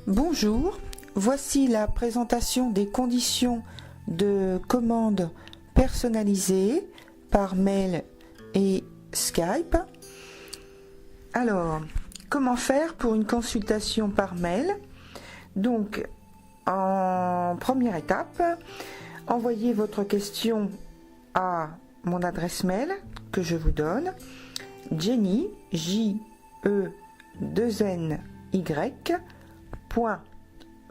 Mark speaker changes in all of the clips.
Speaker 1: Bonjour, voici la présentation des conditions de commande personnalisée par mail et Skype. Alors, comment faire pour une consultation par mail? Donc, en première étape, envoyez votre question à mon adresse mail que je vous donne, Jenny, J-E-2-N-Y,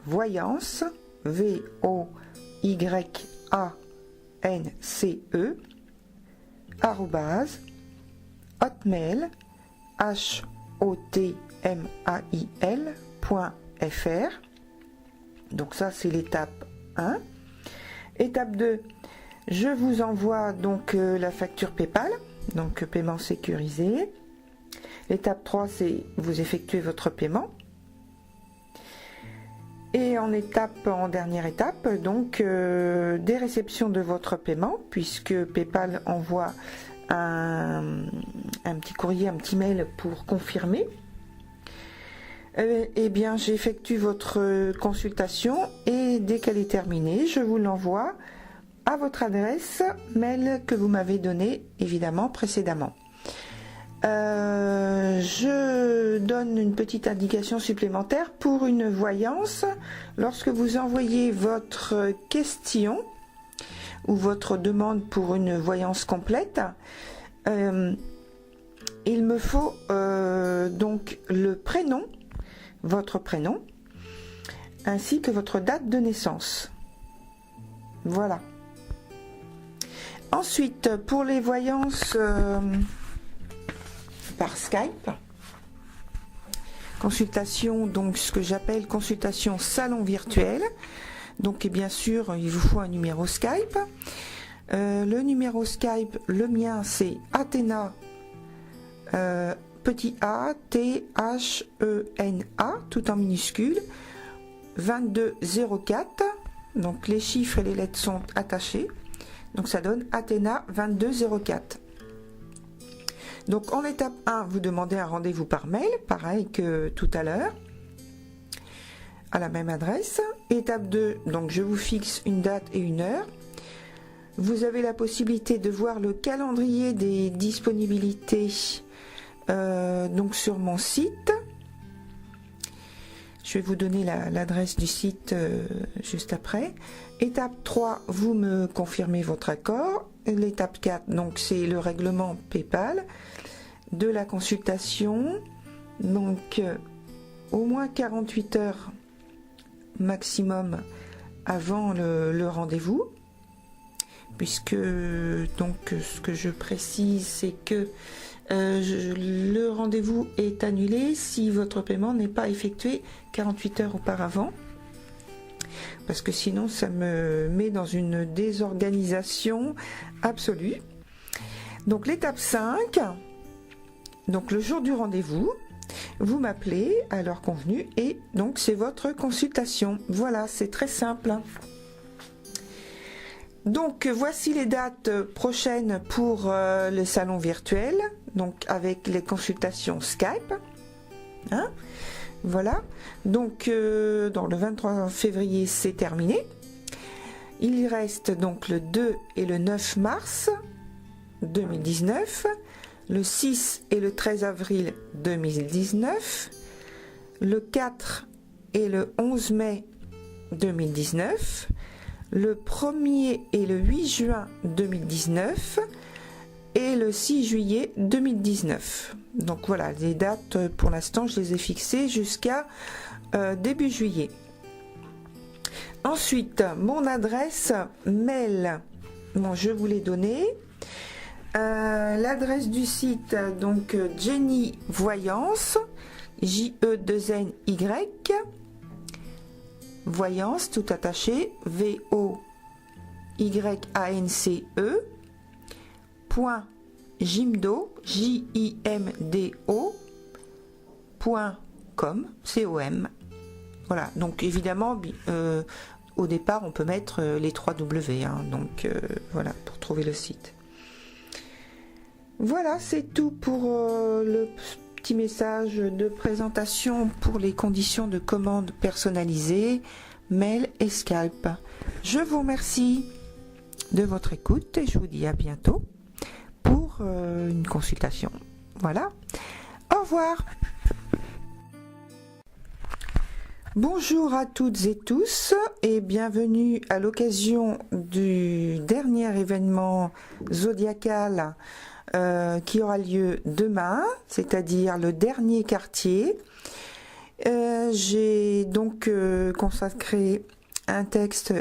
Speaker 1: voyance VOYANCE @hotmail HOTMAIL.fr. Donc ça c'est l'étape 1. Étape 2, je vous envoie donc la facture PayPal, donc paiement sécurisé. L'étape 3, c'est vous effectuez votre paiement. Et en dernière étape, donc des réceptions de votre paiement, puisque PayPal envoie un petit courrier, un petit mail pour confirmer. Eh bien, j'effectue votre consultation et dès qu'elle est terminée, je vous l'envoie à votre adresse mail que vous m'avez donnée évidemment précédemment. Je donne une petite indication supplémentaire pour une voyance. Lorsque vous envoyez votre question ou votre demande pour une voyance complète, il me faut donc le prénom, votre prénom, ainsi que votre date de naissance. Voilà. Ensuite, pour les voyances par Skype, consultation, donc ce que j'appelle consultation salon virtuel. Donc et bien sûr, il vous faut un numéro Skype. Le numéro Skype, le mien, c'est Athena, petit a, T-H-E-N-A, tout en minuscule, 2204. Donc les chiffres et les lettres sont attachés. Donc ça donne Athena 2204. Donc en étape 1, vous demandez un rendez-vous par mail, pareil que tout à l'heure, à la même adresse. Étape 2, donc je vous fixe une date et une heure. Vous avez la possibilité de voir le calendrier des disponibilités donc sur mon site. Je vais vous donner l'adresse du site juste après. Étape 3, vous me confirmez votre accord. L'étape 4, donc c'est le règlement PayPal de la consultation. Donc au moins 48 heures maximum avant le rendez-vous. Puisque donc ce que je précise, c'est que le rendez-vous est annulé si votre paiement n'est pas effectué 48 heures auparavant, parce que sinon ça me met dans une désorganisation absolue. Donc l'étape 5, donc le jour du rendez-vous, vous m'appelez à l'heure convenue et donc c'est votre consultation. Voilà, c'est très simple. Donc voici les dates prochaines pour le salon virtuel, donc avec les consultations Skype. Hein, voilà, donc dans le 23 février c'est terminé. Il reste donc le 2 et le 9 mars 2019, le 6 et le 13 avril 2019, le 4 et le 11 mai 2019, le 1er et le 8 juin 2019 et le 6 juillet 2019. Donc voilà, les dates pour l'instant je les ai fixées jusqu'à début juillet. Ensuite, mon adresse mail, bon, je vous l'ai donnée. L'adresse du site, donc Jenny Voyance, J-E-2-N-Y, voyance tout attaché, V-O-Y-A-N-C-E, .jimdo, J-I-M-D-O, .com, C-O-M. Voilà, donc évidemment, au départ, on peut mettre les 3 W, hein, donc voilà, pour trouver le site. Voilà, c'est tout pour le petit message de présentation pour les conditions de commande personnalisées, mail et Scalp. Je vous remercie de votre écoute et je vous dis à bientôt pour une consultation. Voilà, au revoir. Bonjour à toutes et tous et bienvenue à l'occasion du dernier événement zodiacal qui aura lieu demain, c'est-à-dire le dernier quartier. J'ai donc consacré un texte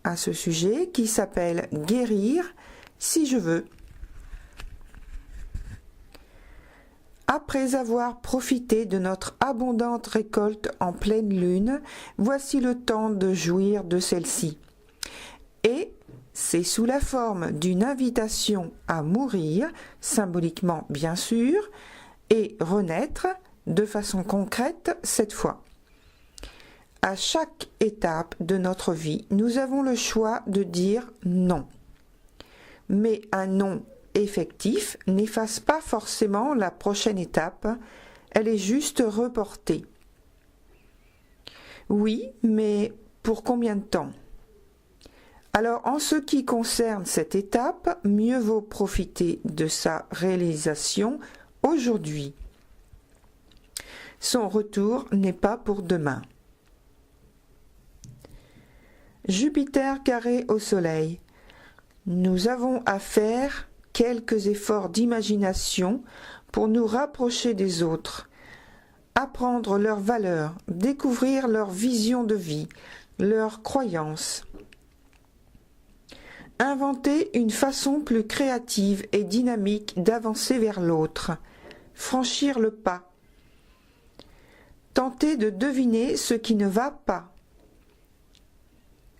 Speaker 1: à ce sujet qui s'appelle « Guérir si je veux ». Après avoir profité de notre abondante récolte en pleine lune, voici le temps de jouir de celle-ci. Et c'est sous la forme d'une invitation à mourir, symboliquement bien sûr, et renaître de façon concrète cette fois. À chaque étape de notre vie, nous avons le choix de dire non. Mais un non effectif n'efface pas forcément la prochaine étape, elle est juste reportée. Oui, mais pour combien de temps? Alors, en ce qui concerne cette étape, mieux vaut profiter de sa réalisation aujourd'hui. Son retour n'est pas pour demain. Jupiter carré au Soleil. Nous avons à faire quelques efforts d'imagination pour nous rapprocher des autres, apprendre leurs valeurs, découvrir leur vision de vie, leurs croyances. Inventer une façon plus créative et dynamique d'avancer vers l'autre, franchir le pas. Tenter de deviner ce qui ne va pas.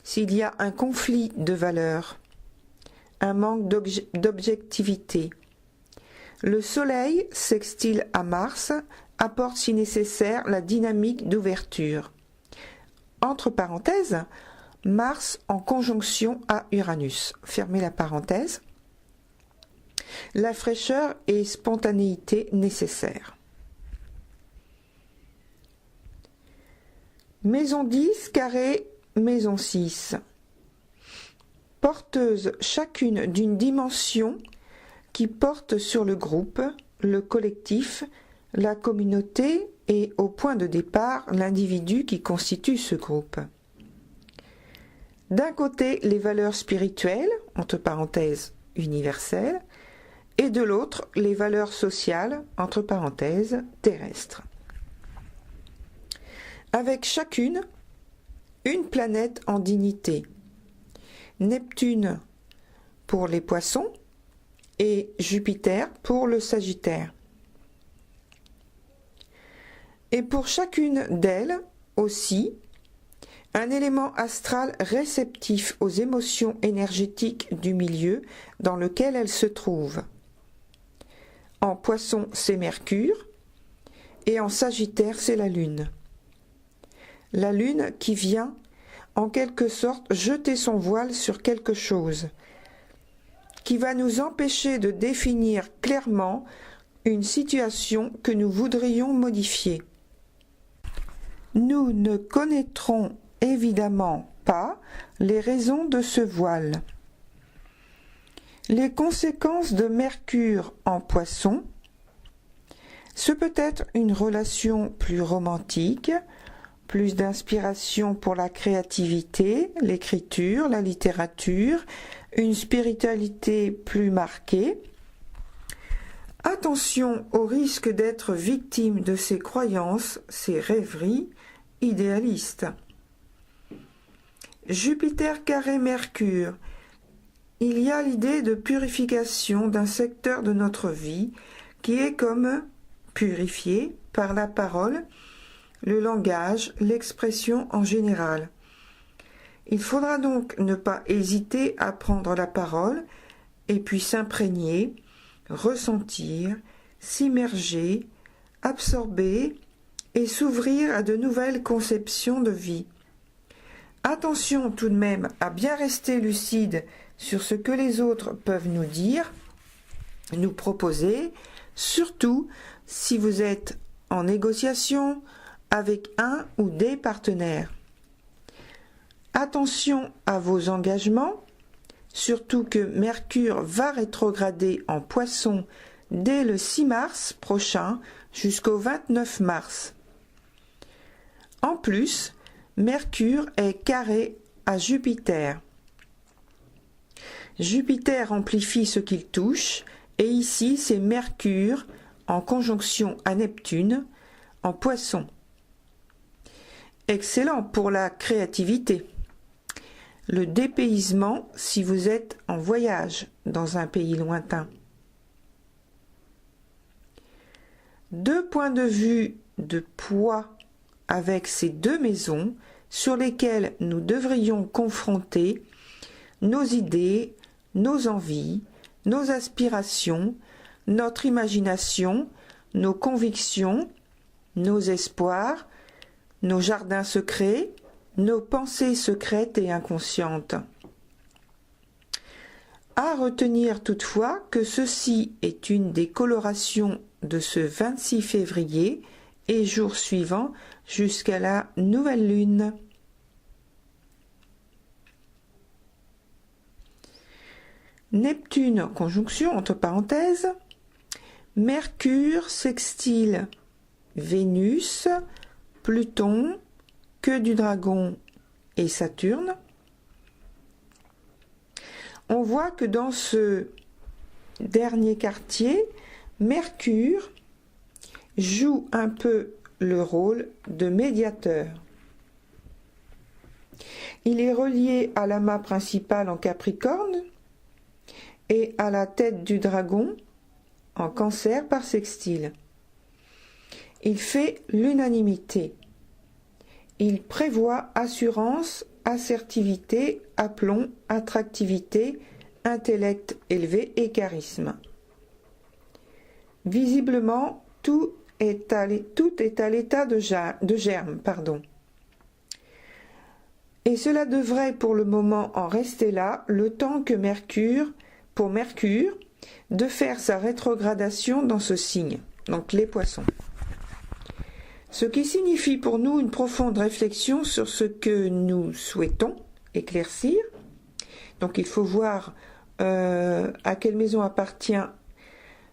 Speaker 1: S'il y a un conflit de valeurs, un manque d'objectivité. Le Soleil, sextile à Mars, apporte si nécessaire la dynamique d'ouverture. Entre parenthèses, Mars en conjonction à Uranus. Fermez la parenthèse. La fraîcheur et spontanéité nécessaires. Maison 10, carré, maison 6. Porteuses chacune d'une dimension qui porte sur le groupe, le collectif, la communauté et, au point de départ, l'individu qui constitue ce groupe. D'un côté, les valeurs spirituelles, entre parenthèses universelles, et de l'autre, les valeurs sociales, entre parenthèses terrestres. Avec chacune, une planète en dignité. Neptune pour les Poissons et Jupiter pour le Sagittaire. Et pour chacune d'elles aussi, un élément astral réceptif aux émotions énergétiques du milieu dans lequel elle se trouve. En Poisson, c'est Mercure et en Sagittaire, c'est la Lune. La Lune qui vient en quelque sorte jeter son voile sur quelque chose, qui va nous empêcher de définir clairement une situation que nous voudrions modifier. Nous ne connaîtrons évidemment pas les raisons de ce voile. Les conséquences de Mercure en Poisson, ce peut être une relation plus romantique, plus d'inspiration pour la créativité, l'écriture, la littérature, une spiritualité plus marquée. Attention au risque d'être victime de ces croyances, ces rêveries idéalistes. Jupiter carré Mercure. Il y a l'idée de purification d'un secteur de notre vie qui est comme purifié par la parole, le langage, l'expression en général. Il faudra donc ne pas hésiter à prendre la parole et puis s'imprégner, ressentir, s'immerger, absorber et s'ouvrir à de nouvelles conceptions de vie. Attention tout de même à bien rester lucide sur ce que les autres peuvent nous dire, nous proposer, surtout si vous êtes en négociation avec un ou des partenaires. Attention à vos engagements, surtout que Mercure va rétrograder en Poissons dès le 6 mars prochain jusqu'au 29 mars. En plus, Mercure est carré à Jupiter. Jupiter amplifie ce qu'il touche, et ici c'est Mercure en conjonction à Neptune en Poissons. Excellent pour la créativité. Le dépaysement si vous êtes en voyage dans un pays lointain. Deux points de vue de poids avec ces deux maisons sur lesquelles nous devrions confronter nos idées, nos envies, nos aspirations, notre imagination, nos convictions, nos espoirs, nos jardins secrets, nos pensées secrètes et inconscientes. À retenir toutefois que ceci est une des colorations de ce 26 février et jour suivant jusqu'à la nouvelle lune. Neptune, conjonction entre parenthèses, Mercure sextile Vénus, Pluton, queue du dragon et Saturne. On voit que dans ce dernier quartier, Mercure joue un peu le rôle de médiateur. Il est relié à l'amas principal en Capricorne et à la tête du dragon en Cancer par sextile. Il fait l'unanimité. Il prévoit assurance, assertivité, aplomb, attractivité, intellect élevé et charisme. Visiblement, tout est à l'état de germe. Et cela devrait pour le moment en rester là, le temps que Mercure, de faire sa rétrogradation dans ce signe, donc les Poissons. Ce qui signifie pour nous une profonde réflexion sur ce que nous souhaitons éclaircir. Donc il faut voir à quelle maison appartient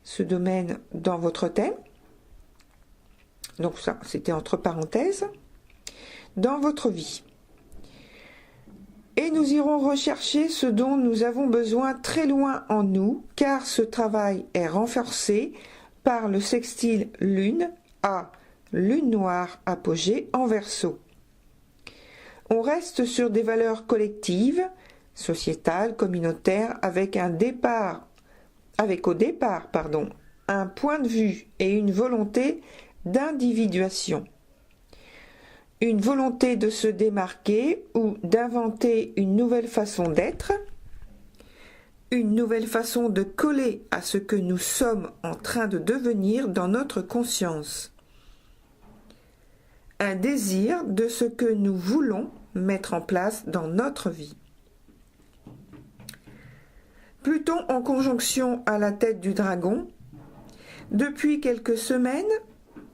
Speaker 1: ce domaine dans votre thème. Donc ça, c'était entre parenthèses. Dans votre vie. Et nous irons rechercher ce dont nous avons besoin très loin en nous, car ce travail est renforcé par le sextile Lune à Lune noire apogée en Verseau. On reste sur des valeurs collectives, sociétales, communautaires, avec au départ, un point de vue et une volonté d'individuation. Une volonté de se démarquer ou d'inventer une nouvelle façon d'être, une nouvelle façon de coller à ce que nous sommes en train de devenir dans notre conscience. Un désir de ce que nous voulons mettre en place dans notre vie. Pluton en conjonction à la tête du dragon. Depuis quelques semaines,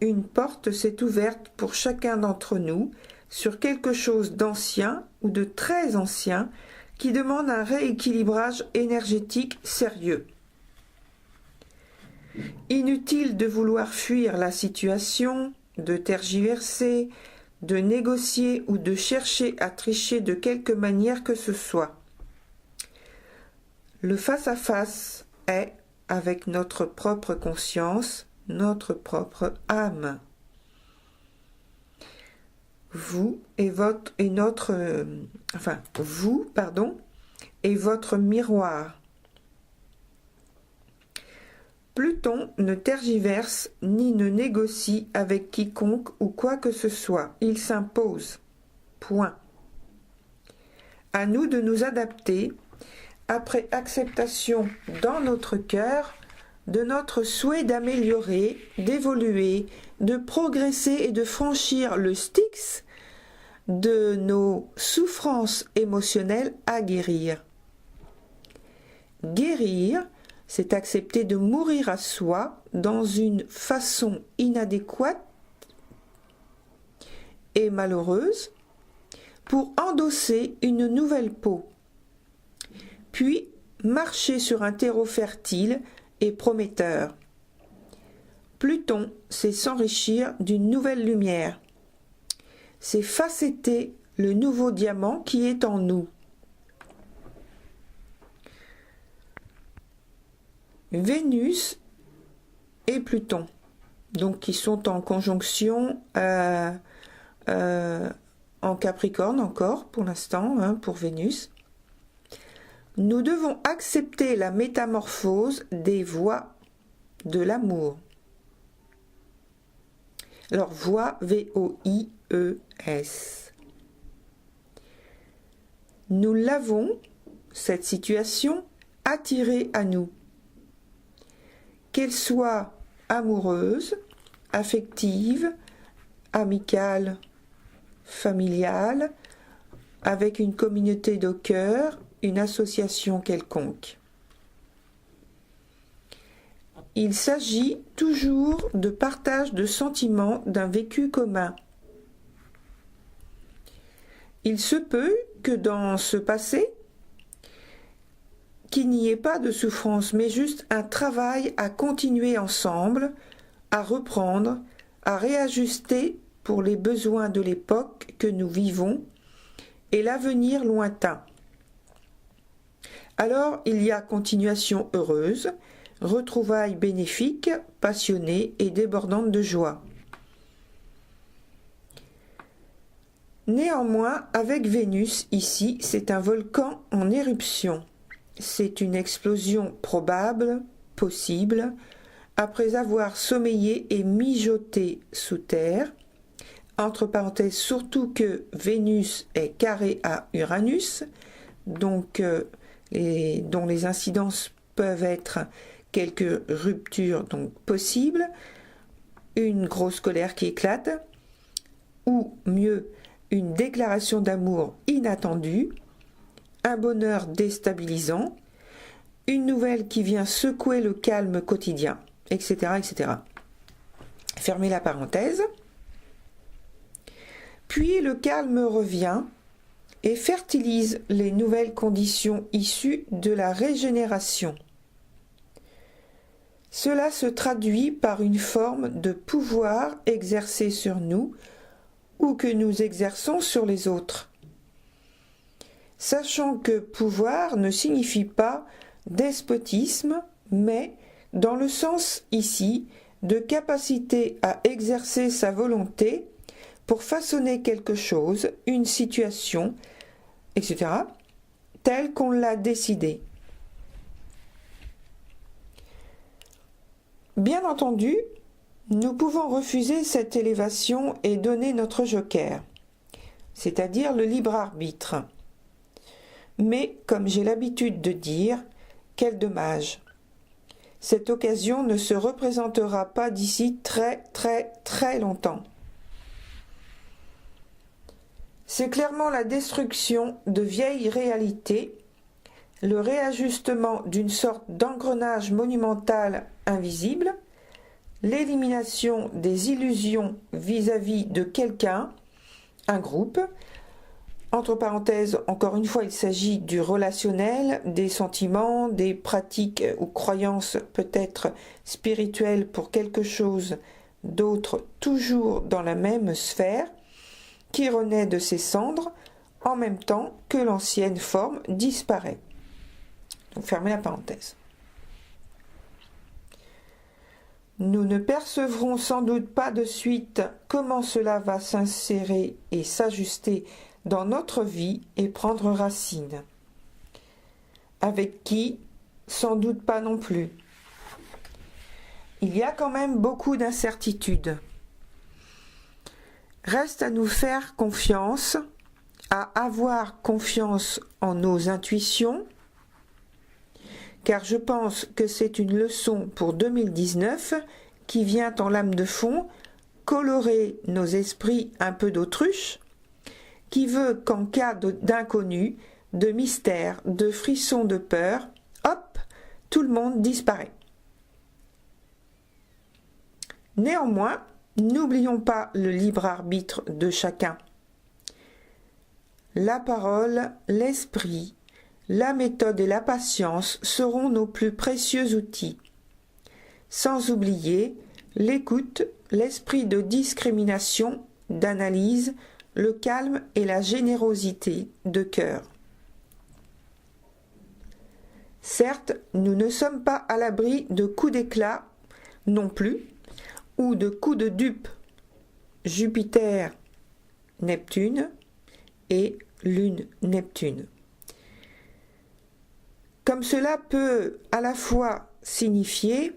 Speaker 1: une porte s'est ouverte pour chacun d'entre nous sur quelque chose d'ancien ou de très ancien qui demande un rééquilibrage énergétique sérieux. Inutile de vouloir fuir la situation, de tergiverser, de négocier ou de chercher à tricher de quelque manière que ce soit. Le face-à-face est avec notre propre conscience, notre propre âme. Vous et votre miroir. Pluton ne tergiverse ni ne négocie avec quiconque ou quoi que ce soit. Il s'impose. Point. À nous de nous adapter après acceptation dans notre cœur de notre souhait d'améliorer, d'évoluer, de progresser et de franchir le Styx de nos souffrances émotionnelles à guérir. Guérir, c'est accepter de mourir à soi dans une façon inadéquate et malheureuse pour endosser une nouvelle peau, puis marcher sur un terreau fertile et prometteur. Pluton, c'est s'enrichir d'une nouvelle lumière. C'est facetter le nouveau diamant qui est en nous. Vénus et Pluton, donc qui sont en conjonction en Capricorne encore pour l'instant, pour Vénus. Nous devons accepter la métamorphose des voies de l'amour. Alors, voie, V-O-I-E-S. Nous l'avons, cette situation, attirée à nous. Qu'elle soit amoureuse, affective, amicale, familiale, avec une communauté de cœur, une association quelconque. Il s'agit toujours de partage de sentiments d'un vécu commun. Il se peut que dans ce passé, qu'il n'y ait pas de souffrance, mais juste un travail à continuer ensemble, à reprendre, à réajuster pour les besoins de l'époque que nous vivons et l'avenir lointain. Alors, il y a continuation heureuse, retrouvailles bénéfiques, passionnées et débordantes de joie. Néanmoins, avec Vénus, ici, c'est un volcan en éruption. C'est une explosion probable, possible, après avoir sommeillé et mijoté sous terre. Entre parenthèses, surtout que Vénus est carré à Uranus, donc dont les incidences peuvent être quelques ruptures donc possibles, une grosse colère qui éclate, ou mieux, une déclaration d'amour inattendue, un bonheur déstabilisant, une nouvelle qui vient secouer le calme quotidien, etc., etc. Fermez la parenthèse. Puis le calme revient et fertilise les nouvelles conditions issues de la régénération. Cela se traduit par une forme de pouvoir exercé sur nous ou que nous exerçons sur les autres. Sachant que pouvoir ne signifie pas despotisme, mais dans le sens ici de capacité à exercer sa volonté pour façonner quelque chose, une situation, etc., telle qu'on l'a décidé. Bien entendu, nous pouvons refuser cette élévation et donner notre joker, c'est-à-dire le libre arbitre. Mais, comme j'ai l'habitude de dire, quel dommage. Cette occasion ne se représentera pas d'ici très très très longtemps. C'est clairement la destruction de vieilles réalités, le réajustement d'une sorte d'engrenage monumental invisible, l'élimination des illusions vis-à-vis de quelqu'un, un groupe. Entre parenthèses, encore une fois, il s'agit du relationnel, des sentiments, des pratiques ou croyances peut-être spirituelles pour quelque chose d'autre, toujours dans la même sphère, qui renaît de ses cendres en même temps que l'ancienne forme disparaît. Donc fermez la parenthèse. Nous ne percevrons sans doute pas de suite comment cela va s'insérer et s'ajuster dans notre vie et prendre racine. Avec qui? Sans doute pas non plus. Il y a quand même beaucoup d'incertitudes. Reste à nous faire confiance, à avoir confiance en nos intuitions, car je pense que c'est une leçon pour 2019 qui vient en lame de fond colorer nos esprits un peu d'autruche, qui veut qu'en cas d'inconnu, de mystère, de frisson de peur, hop, tout le monde disparaît. Néanmoins, n'oublions pas le libre arbitre de chacun. La parole, l'esprit, la méthode et la patience seront nos plus précieux outils. Sans oublier l'écoute, l'esprit de discrimination, d'analyse, le calme et la générosité de cœur. Certes, nous ne sommes pas à l'abri de coups d'éclat non plus, ou de coups de dupe, Jupiter, Neptune et Lune, Neptune. Comme cela peut à la fois signifier,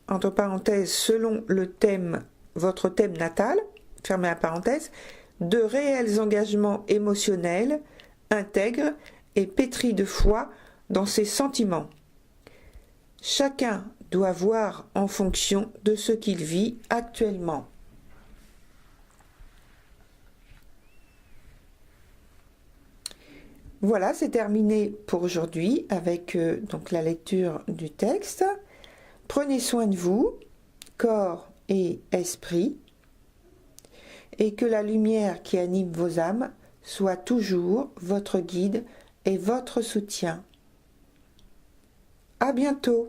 Speaker 1: entre parenthèses, selon le thème, votre thème natal, fermez la parenthèse, de réels engagements émotionnels, intègres et pétris de foi dans ses sentiments. Chacun doit voir en fonction de ce qu'il vit actuellement. Voilà, c'est terminé pour aujourd'hui avec donc la lecture du texte. Prenez soin de vous, corps et esprit, et que la lumière qui anime vos âmes soit toujours votre guide et votre soutien. À bientôt!